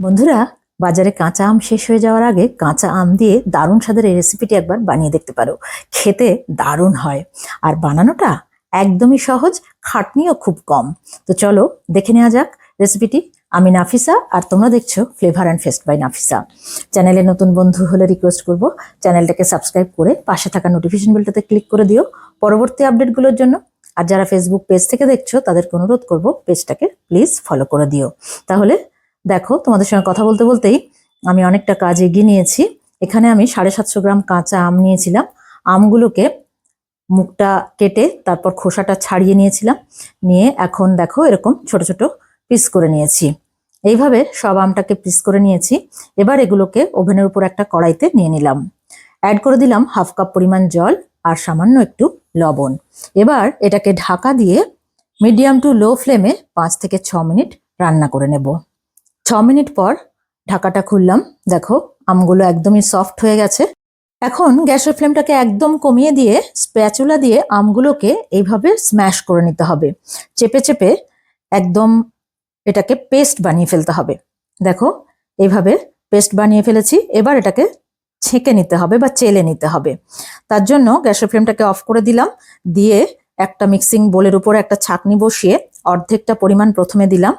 বন্ধুরা, বাজারে কাঁচা আম শেষ হয়ে যাওয়ার আগে কাঁচা আম দিয়ে দারুণ স্বাদের এই রেসিপিটি একবার বানিয়ে দেখতে পারো। খেতে দারুণ হয় আর বানানোটা একদমই সহজ, খাটনিও খুব কম। তো চলো দেখে নেওয়া যাক রেসিপিটি। আমি নাফিসা আর তোমরা দেখছো flavour and fest by Nafisa. চ্যানেলে নতুন বন্ধু হলে রিকোয়েস্ট করব চ্যানেলটাকে সাবস্ক্রাইব করে পাশে থাকা নোটিফিকেশন বেলটাতে ক্লিক করে দিও পরবর্তী আপডেটগুলোর জন্য। আর যারা ফেসবুক পেজ থেকে দেখছো তাদেরকে অনুরোধ করব পেজটাকে প্লিজ ফলো করে দিও। তাহলে দেখো, তোমাদের সঙ্গে কথা বলতে বলতেই আমি অনেকটা কাজ এগিয়ে নিয়েছি। এখানে আমি 750 গ্রাম কাঁচা আম নিয়েছিলাম। আমগুলোকে মুখটা কেটে তারপর খোসাটা ছাড়িয়ে নিয়েছিলাম। নিয়ে এখন দেখো এরকম ছোট ছোট পিস করে নিয়েছি। এইভাবে সব আমটাকে পিস করে নিয়েছি। এবার এগুলোকে ওভেনের উপর একটা কড়াইতে নিয়ে নিলাম। অ্যাড করে দিলাম হাফ কাপ পরিমাণ জল আর সামান্য একটু লবণ। এবার এটাকে ঢাকা দিয়ে মিডিয়াম টু লো ফ্লেমে 5 থেকে 6 মিনিট রান্না করে নেব। 6 মিনিট পর ঢাকাটা খুললাম। দেখো আমগুলো একদমই সফট হয়ে গেছে। এখন গ্যাসের ফ্লেমটাকে একদম কমিয়ে দিয়ে স্প্যাচুলা দিয়ে আমগুলোকে এইভাবে স্ম্যাশ করে নিতে হবে। চেপে চেপে একদম এটাকে পেস্ট বানিয়ে ফেলতে হবে। দেখো এইভাবে পেস্ট বানিয়ে ফেলেছি। এবার এটাকে ছেঁকে নিতে হবে বা চেলে নিতে হবে। তার জন্য গ্যাসের ফ্লেমটাকে অফ করে দিলাম। দিয়ে একটা মিক্সিং বোলের উপরে একটা ছাঁকনি বসিয়ে অর্ধেকটা পরিমাণ প্রথমে দিলাম।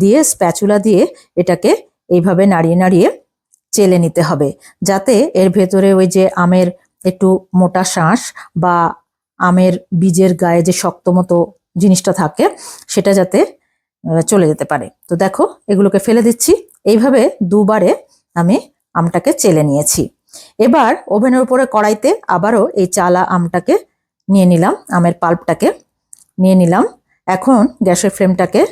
দিয়ে স্প্যাচুলা দিয়ে এটাকে এইভাবে নাড়িয়ে নাড়িয়ে চেলে নিতে হবে, যাতে এর ভেতরে ওই যে আমের একটু মোটা শাঁস বা আমের বীজের গায়ে যে শক্ত মতো জিনিসটা থাকে সেটা যাতে চলে যেতে পারে। তো দেখো এগুলোকে ফেলে দিচ্ছি। এইভাবে দুবারে আমি আমটাকে চেলে নিয়েছি। এবার ওভেনের উপরে কড়াইতে আবারও এই চালা আমটাকে নিয়ে নিলাম, আমের পাল্পটাকে নিয়ে নিলাম। এখন গ্যাসের ফ্লেমটাকে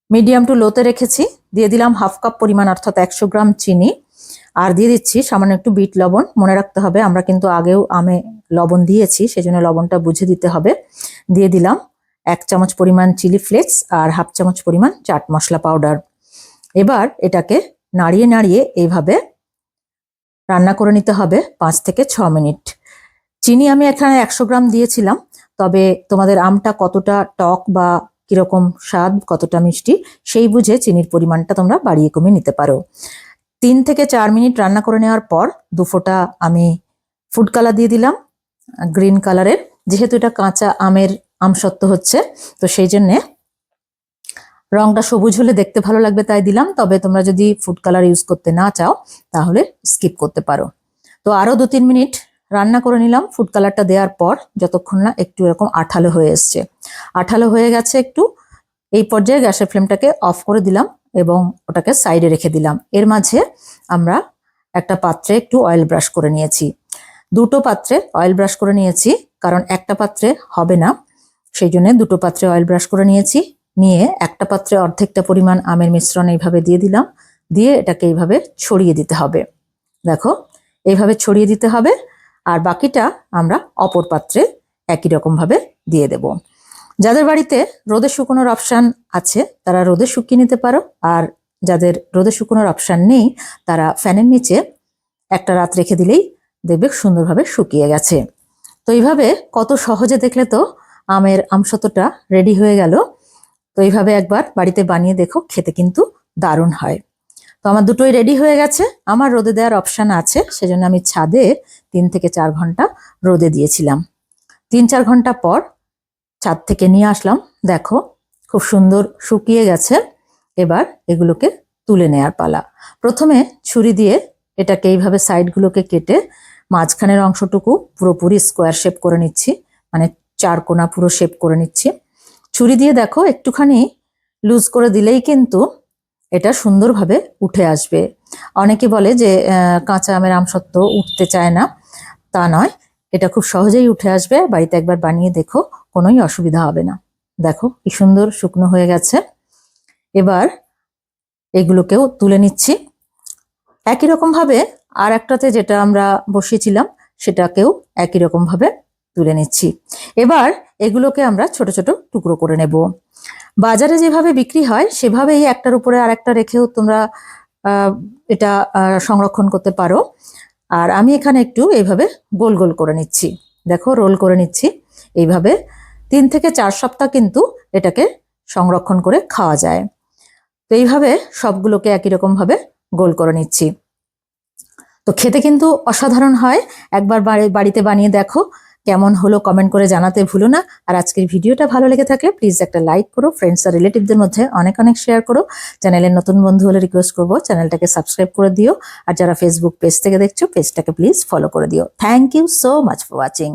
মিডিয়াম টু লোতে রেখেছি। দিয়ে দিলাম হাফ কাপ পরিমাণ অর্থাৎ 100 গ্রাম চিনি। আর দিয়ে দিচ্ছি সামান্য একটু বিট লবণ। মনে রাখতে হবে আমরা কিন্তু আগেও আমে লবণ দিয়েছি, সেজন্য লবণটা বুঝে দিতে হবে। দিয়ে দিলাম 1 চামচ পরিমাণ চিলি ফ্লেক্স আর হাফ চামচ পরিমাণ চাট মশলা পাউডার। এবার এটাকে নাড়িয়ে নাড়িয়ে এইভাবে রান্না করে নিতে হবে 5 থেকে 6 মিনিট। চিনি আমি এখানে 100 গ্রাম দিয়েছিলাম, তবে তোমাদের আমটা কতটা টক বা কিরকম স্বাদ, কতটা মিষ্টি, সেই বুঝে চিনির পরিমাণটা তোমরা বাড়িয়ে কমিয়ে নিতে পারো। 3 থেকে 4 মিনিট রান্না করে নেওয়ার পর 2 ফোঁটা আমি ফুড কালার দিয়ে দিলাম, গ্রিন কালারের। যেহেতু এটা কাঁচা আমের আমসত্ত্ব হচ্ছে, তো সেই জন্যে রংটা সবুজ হলে দেখতে ভালো লাগবে তাই দিলাম। তবে তোমরা যদি ফুড কালার ইউজ করতে না চাও তাহলে স্কিপ করতে পারো। তো আরো 2-3 মিনিট রান্না করে নিলাম ফুড কালারটা দেওয়ার পর, যতক্ষণ না একটু এরকম আঠালো হয়ে এসছে। আঠালো হয়ে গেছে একটু। এই পর্যায়ে গ্যাসের ফ্লেমটাকে অফ করে দিলাম এবং ওটাকে সাইডে রেখে দিলাম। এর মাঝে আমরা একটা পাত্রে একটু অয়েল ব্রাশ করে নিয়েছি। 2টো পাত্রে অয়েল ব্রাশ করে নিয়েছি, কারণ একটা পাত্রে হবে না, সেই জন্য 2টো পাত্রে অয়েল ব্রাশ করে নিয়েছি। নিয়ে একটা পাত্রে অর্ধেকটা পরিমাণ আমের মিশ্রণ এইভাবে দিয়ে দিলাম। দিয়ে এটাকে এইভাবে ছড়িয়ে দিতে হবে। দেখো এইভাবে ছড়িয়ে দিতে হবে। আর বাকিটা আমরা অপর পাত্রে একই রকম ভাবে দিয়ে দেব। যাদের বাড়িতে রোদে শুকোনোর অপশান আছে তারা রোদে শুকিয়ে নিতে পারো, আর যাদের রোদে শুকোনোর অপশান নেই তারা ফ্যানের নিচে একটা রাত রেখে দিলেই দেখবে সুন্দরভাবে শুকিয়ে গেছে। তো এইভাবে কত সহজে, দেখলে তো আমের আমসত্ত্বটা রেডি হয়ে গেল। তো এইভাবে একবার বাড়িতে বানিয়ে দেখো, খেতে কিন্তু দারুণ হয়। তো আমার দুটোই রেডি হয়ে গেছে। আমার রোদে দেওয়ার অপশান আছে, সেজন্য আমি ছাদে 3 থেকে 4 ঘন্টা রোদে দিয়েছিলাম। 3-4 ঘন্টা পর ছাদ থেকে নিয়ে আসলাম। দেখো খুব সুন্দর শুকিয়ে গেছে। এবার এগুলোকে তুলে নেয়ার পালা। প্রথমে ছুরি দিয়ে এটাকে এইভাবে সাইডগুলোকে কেটে মাঝখানের অংশটুকু পুরোপুরি স্কোয়ার শেপ করে নিচ্ছি, মানে 4 কোণা পুরো শেপ করে নিচ্ছি ছুরি দিয়ে। দেখো একটুখানি লুজ করে দিলেই কিন্তু এটা সুন্দরভাবে উঠে আসবে। অনেকে বলে যে কাঁচা আমের আমসত্ত্ব উঠতে চায় না, তা নয়, এটা খুব সহজেই উঠে আসবে। বাড়িতে একবার বানিয়ে দেখো, কোনোই অসুবিধা হবে না। দেখো কি সুন্দর শুকনো হয়ে গেছে। এবার এগুলোকেও তুলে নিচ্ছি। একই রকম ভাবে আর একটাতে যেটা আমরা বসিয়েছিলাম সেটাকেও একই রকম ভাবে তুলে নিচ্ছি। এবার এগুলোকে আমরা ছোট ছোট টুকরো করে নেব। বাজারে যেভাবে বিক্রি হয় সেভাবেই একটার উপরে আর একটা রেখেও তোমরা এটা সংরক্ষণ করতে পারো। আর আমি এখানে একটু এইভাবে গোল গোল করে নিচ্ছি। দেখো রোল করে নিচ্ছি। এইভাবে 3 থেকে 4 সপ্তাহ কিন্তু এটাকে সংরক্ষণ করে খাওয়া যায়। তো এইভাবে সবগুলোকে একই রকম ভাবে গোল করে নিচ্ছি। তো খেতে কিন্তু অসাধারণ হয়, একবার বাড়িতে বানিয়ে দেখো, কেমন হলো কমেন্ট করে জানাতে ভুলো না। আর আজকের ভিডিওটা ভালো লেগে থাকলে প্লিজ একটা লাইক করো, ফ্রেন্ডস আর রিলেটিভদের মধ্যে অনেক অনেক শেয়ার করো। চ্যানেলের নতুন বন্ধু হলে রিকোয়েস্ট করবো চ্যানেলটাকে সাবস্ক্রাইব করে দিও, আর যারা ফেসবুক পেজ থেকে দেখছো পেজটাকে প্লিজ ফলো করে দিও। Thank you so much for watching.